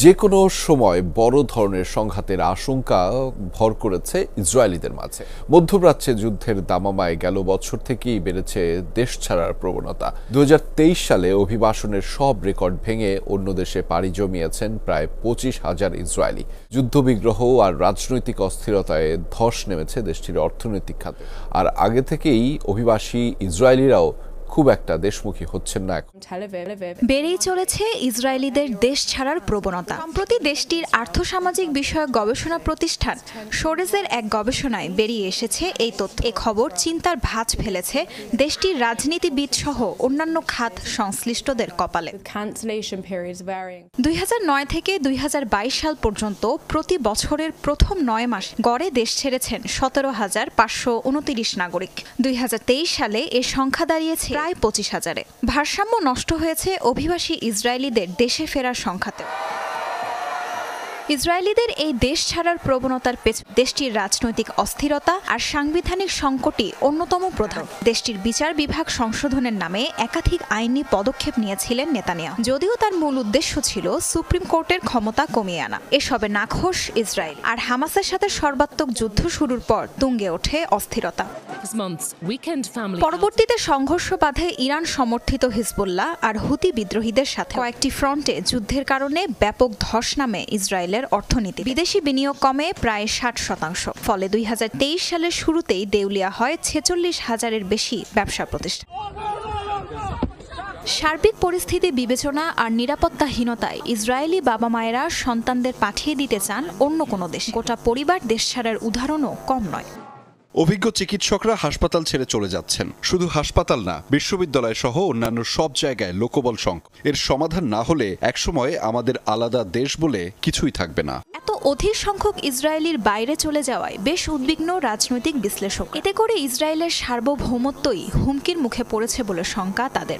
যে কোনো সময় বড় ধরনের সংঘাতের আশঙ্কা ভর করেছে ইসরায়েলিদের মাঝে। মধ্যপ্রাচ্যে যুদ্ধের দামামায় গেল বছর থেকেই বেড়েছে দেশ ছাড়ার প্রবণতা। 2023 সালে অভিবাসনের সব রেকর্ড ভেঙে অন্য দেশে পাড়ি জমিয়েছেন প্রায় 25,000 ইসরায়েলি। যুদ্ধবিগ্রহ আর রাজনৈতিক অস্থিরতায় ধস নেমেছে দেশটির অর্থনৈতিক খাতে। আর আগে থেকেই অভিবাসী ইসরায়েলিরাও খুব একটা দেশমুখী হচ্ছেন না। বেড়েই চলেছে ইসরায়েলিদের দেশ ছাড়ার প্রবণতা। সম্প্রতি দেশটির আর্থসামাজিক বিষয়ক গবেষণা প্রতিষ্ঠান সোরেজের এক গবেষণায় বেরিয়ে এসেছে এই তথ্য। এ খবর চিন্তার ভাঁজ ফেলেছে দেশটির রাজনীতিবিদ সহ অন্যান্য খাত সংশ্লিষ্টদের কপালে। 2009 থেকে 2022 সাল পর্যন্ত প্রতি বছরের প্রথম 9 মাস গড়ে দেশ ছেড়েছেন 17,529 নাগরিক। 2023 সালে এ সংখ্যা দাঁড়িয়েছে প্রায় 25,000-এ। ভারসাম্য নষ্ট হয়েছে অভিবাসী ইসরায়েলিদের দেশে ফেরার সংখ্যাতেও। ইসরায়েলিদের এই দেশ ছাড়ার প্রবণতার পেছনে দেশটির রাজনৈতিক অস্থিরতা আর সাংবিধানিক সংকটই অন্যতম প্রধান। দেশটির বিচার বিভাগ সংশোধনের নামে একাধিক আইনি পদক্ষেপ নিয়েছিলেন নেতানিয়াহু, যদিও তার মূল উদ্দেশ্য ছিল সুপ্রিম কোর্টের ক্ষমতা কমিয়ে আনা। এসবে নাখোশ ইসরায়েল। আর হামাসের সাথে সর্বাত্মক যুদ্ধ শুরুর পর তুঙ্গে ওঠে অস্থিরতা। পরবর্তীতে সংঘর্ষ বাধে ইরান সমর্থিত হিজবুল্লাহ আর হুতি বিদ্রোহীদের সাথে। কয়েকটি ফ্রন্টে যুদ্ধের কারণে ব্যাপক ধস নামে ইসরায়েলের অর্থনীতি। বিদেশি বিনিয়োগ কমে প্রায় 60%। ফলে 2023 সালের শুরুতেই দেউলিয়া হয় 46,000-এর বেশি ব্যবসা প্রতিষ্ঠান। সার্বিক পরিস্থিতি বিবেচনা আর নিরাপত্তাহীনতায় ইসরায়েলি বাবা মায়েরা সন্তানদের পাঠিয়ে দিতে চান অন্য কোনো দেশে। গোটা পরিবার দেশ ছাড়ার উদাহরণও কম নয়। অভিজ্ঞ চিকিৎসকরা হাসপাতাল ছেড়ে চলে যাচ্ছেন। শুধু হাসপাতাল না, বিশ্ববিদ্যালয় সহ অন্যান্য সব জায়গায় লোকবল সংকট। এর সমাধান না হলে একসময় আমাদের আলাদা দেশ বলে কিছুই থাকবে না। এত অধিক সংখ্যক ইসরায়েলির বাইরে চলে যাওয়ায় বেশ উদ্বিগ্ন রাজনৈতিক বিশ্লেষক। এতে করে ইসরায়েলের সার্বভৌমত্বই হুমকির মুখে পড়েছে বলে শঙ্কা তাদের।